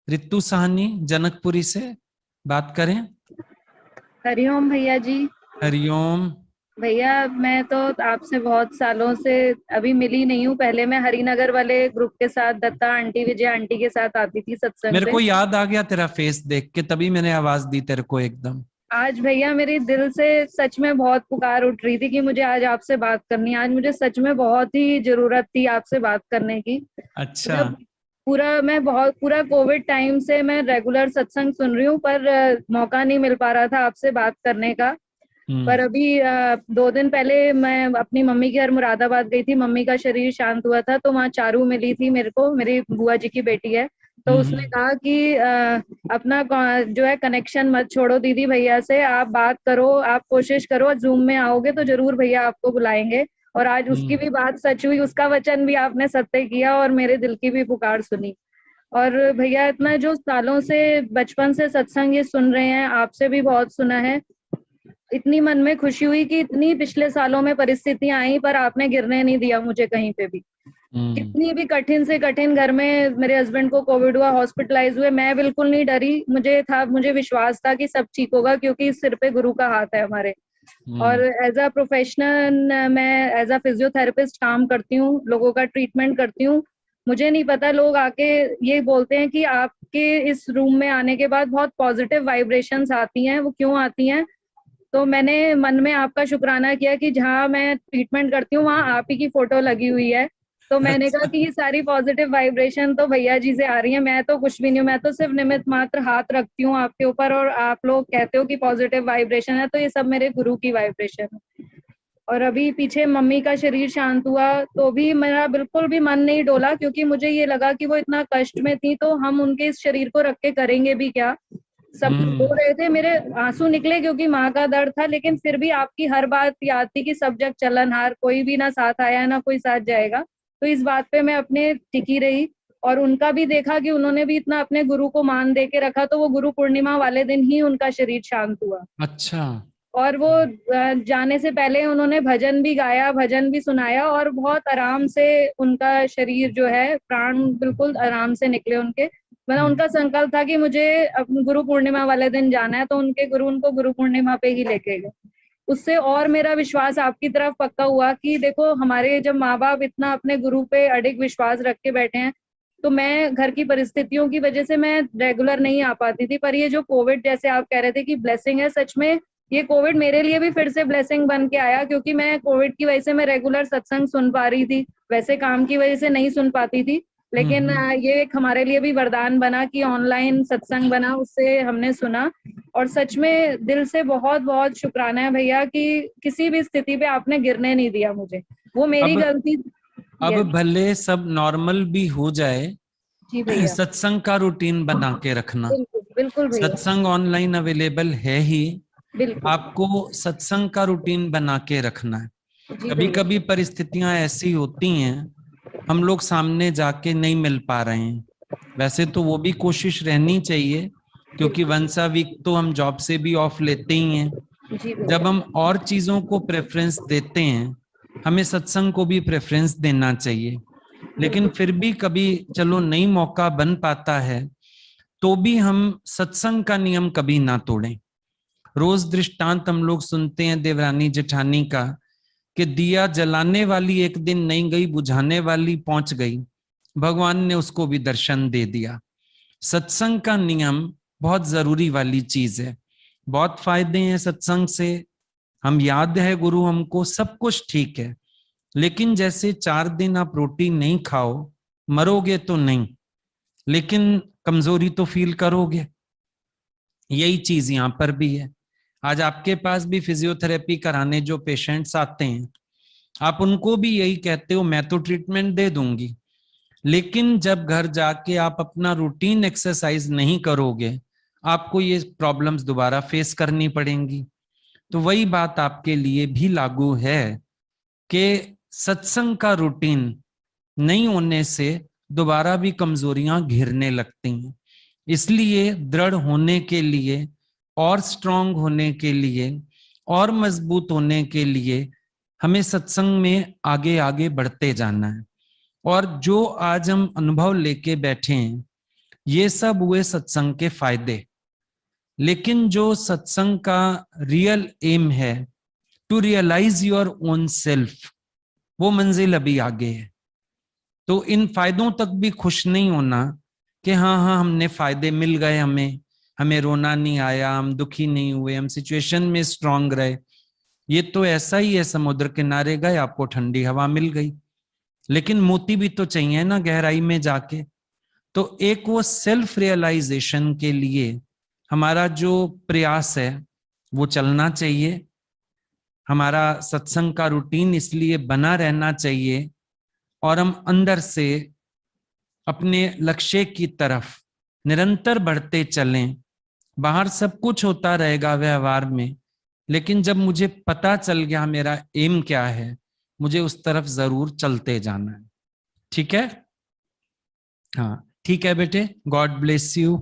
रितु साहनी जनकपुरी से बात करें। हरिओम भैया जी। हरिओम। भैया मैं तो आपसे बहुत सालों से अभी मिली नहीं हूँ। पहले मैं हरिनगर वाले ग्रुप के साथ दत्ता आंटी विजय आंटी के साथ आती थी सत्संग मेरे पे। को याद आ गया तेरा फेस देख के, तभी मैंने आवाज दी तेरे को एकदम। आज भैया मेरी दिल से सच में बहुत पुकार उठ रही थी कि मुझे आज आपसे बात करनी है। आज मुझे सच में बहुत ही जरूरत थी आपसे बात करने की। अच्छा। मतलब पूरा कोविड टाइम से मैं रेगुलर सत्संग सुन रही हूँ, पर मौका नहीं मिल पा रहा था आपसे बात करने का। पर हम्म। अभी 2 दिन पहले मैं अपनी मम्मी के घर मुरादाबाद गई थी। मम्मी का शरीर शांत हुआ था, तो वहाँ चारू मिली थी मेरे को, मेरी बुआ जी की बेटी है। तो उसने हम्म। कहा कि अपना जो है कनेक्शन मत छोड़ो दीदी, भैया से आप बात करो, आप कोशिश करो, जूम में आओगे तो जरूर भैया आपको बुलाएंगे। और आज उसकी हम्म। भी बात सच हुई, उसका वचन भी आपने सत्य किया और मेरे दिल की भी पुकार सुनी। और भैया इतना जो सालों से बचपन से सत्संग ये सुन रहे हैं, आपसे भी बहुत सुना है, इतनी मन में खुशी हुई कि इतनी पिछले सालों में परिस्थितियां आई पर आपने गिरने नहीं दिया मुझे कहीं पे भी। हम्म। कितनी भी कठिन से कठिन, घर में मेरे हस्बैंड को कोविड हुआ, हॉस्पिटलाइज हुए, मैं बिल्कुल नहीं डरी। मुझे विश्वास था कि सब ठीक होगा, क्योंकि इस सिर पे गुरु का हाथ है हमारे। और हम्म। एज अ प्रोफेशनल मैं एज अ फिजियोथेरेपिस्ट काम करती हूँ, लोगों का ट्रीटमेंट करती हूँ। मुझे नहीं पता, लोग आके ये बोलते हैं कि आपके इस रूम में आने के बाद बहुत पॉजिटिव वाइब्रेशंस आती हैं, वो क्यों आती हैं? तो मैंने मन में आपका शुक्राना किया कि जहाँ मैं ट्रीटमेंट करती हूँ वहाँ आप ही की फोटो लगी हुई है। तो मैंने कहा अच्छा। कि ये सारी पॉजिटिव वाइब्रेशन तो भैया जी से आ रही है, मैं तो कुछ भी नहीं हूँ, मैं तो सिर्फ निमित्त मात्र हाथ रखती हूँ आपके ऊपर, और आप लोग कहते हो कि पॉजिटिव वाइब्रेशन है, तो ये सब मेरे गुरु की वाइब्रेशन है। और अभी पीछे मम्मी का शरीर शांत हुआ तो भी मेरा बिल्कुल भी मन नहीं डोला, क्योंकि मुझे ये लगा कि वो इतना कष्ट में थी तो हम उनके इस शरीर को रख के करेंगे भी क्या। सब रो हम्म। रहे थे, मेरे आंसू निकले क्योंकि माँ का दर्द था, लेकिन फिर भी आपकी हर बात याद थी कि सब जग चलनहार, कोई भी ना साथ आया ना कोई साथ जाएगा। तो इस बात पे मैं अपने टिकी रही। और उनका भी देखा कि उन्होंने भी इतना अपने गुरु को मान दे के रखा, तो वो गुरु पूर्णिमा वाले दिन ही उनका शरीर शांत हुआ। अच्छा। और वो जाने से पहले उन्होंने भजन भी गाया, भजन भी सुनाया, और बहुत आराम से उनका शरीर जो है, प्राण बिल्कुल आराम से निकले उनके। मतलब हम्म। उनका संकल्प था कि मुझे गुरु पूर्णिमा वाले दिन जाना है, तो उनके गुरु उनको गुरु पूर्णिमा पे ही लेके गए। उससे और मेरा विश्वास आपकी तरफ पक्का हुआ कि देखो, हमारे जब माँ बाप इतना अपने गुरु पे अडिग विश्वास रख के बैठे हैं, तो मैं घर की परिस्थितियों की वजह से मैं रेगुलर नहीं आ पाती थी, पर ये जो कोविड जैसे आप कह रहे थे कि ब्लेसिंग है, सच में ये कोविड मेरे लिए भी फिर से ब्लेसिंग बन के आया, क्योंकि मैं कोविड की वजह से मैं रेगुलर सत्संग सुन पा रही थी, वैसे काम की वजह से नहीं सुन पाती थी। लेकिन हम्म। ये एक हमारे लिए भी वरदान बना कि ऑनलाइन सत्संग बना, उससे हमने सुना। और सच में दिल से बहुत बहुत शुक्राना है भैया कि किसी भी स्थिति पे आपने गिरने नहीं दिया मुझे, वो मेरी अब गलती। अब यस। भले सब नॉर्मल भी हो जाए, जी भैया। सत्संग का रूटीन बना के रखना। बिल्कुल बिल्कुल भैया। सत्संग ऑनलाइन अवेलेबल है ही, बिल्कुल। आपको सत्संग का रूटीन बना के रखना है। जी कभी भैया। कभी परिस्थितियां ऐसी होती हैं, हम लोग सामने जाके नहीं मिल पा रहे हैं। वैसे तो वो भी कोशिश रहनी चाहिए, क्योंकि बिल्कुल। वंस अ वीक तो हम जॉब से भी ऑफ लेते ही हैं। जी जब भैया। हम और चीजों को प्रेफरेंस देते हैं, हमें सत्संग को भी प्रेफरेंस देना चाहिए। लेकिन बिल्कुल। फिर भी कभी चलो नहीं मौका बन पाता है, तो भी हम सत्संग का नियम कभी ना तोड़ें। रोज दृष्टांत हम लोग सुनते हैं देवरानी जेठानी का, कि दिया जलाने वाली एक दिन नहीं गई, बुझाने वाली पहुंच गई, भगवान ने उसको भी दर्शन दे दिया। सत्संग का नियम बहुत जरूरी वाली चीज है। बहुत फायदे हैं सत्संग से, हम याद है गुरु हमको, सब कुछ ठीक है। लेकिन जैसे 4 दिन आप रोटी नहीं खाओ, मरोगे तो नहीं, लेकिन कमजोरी तो फील करोगे। यही चीज यहां पर भी है। आज आपके पास भी फिजियोथेरेपी कराने जो पेशेंट्स आते हैं, आप उनको भी यही कहते हो मैं तो ट्रीटमेंट दे दूंगी, लेकिन जब घर जाके आप अपना रूटीन एक्सरसाइज नहीं करोगे, आपको ये प्रॉब्लम्स दोबारा फेस करनी पड़ेंगी। तो वही बात आपके लिए भी लागू है कि सत्संग का रूटीन नहीं होने से दोबारा भी कमजोरियां घिरने लगती हैं। इसलिए दृढ़ होने के लिए और स्ट्रांग होने के लिए और मजबूत होने के लिए हमें सत्संग में आगे आगे बढ़ते जाना है। और जो आज हम अनुभव लेके बैठे हैं, ये सब हुए सत्संग के फायदे। लेकिन जो सत्संग का रियल एम है, to realize your own self, वो मंजिल अभी आगे है। तो इन फायदों तक भी खुश नहीं होना कि हाँ हाँ हमने फायदे मिल गए, हमें हमें रोना नहीं आया, हम दुखी नहीं हुए, हम सिचुएशन में स्ट्रांग रहे। ये तो ऐसा ही है, समुद्र किनारे गए, आपको ठंडी हवा मिल गई, लेकिन मोती भी तो चाहिए ना गहराई में जाके। तो एक वो सेल्फ रियलाइजेशन के लिए हमारा जो प्रयास है वो चलना चाहिए। हमारा सत्संग का रूटीन इसलिए बना रहना चाहिए, और हम अंदर से अपने लक्ष्य की तरफ निरंतर बढ़ते चलें। बाहर सब कुछ होता रहेगा व्यवहार में, लेकिन जब मुझे पता चल गया मेरा एम क्या है, मुझे उस तरफ जरूर चलते जाना है। ठीक है? हाँ ठीक है बेटे, गॉड ब्लेस यू।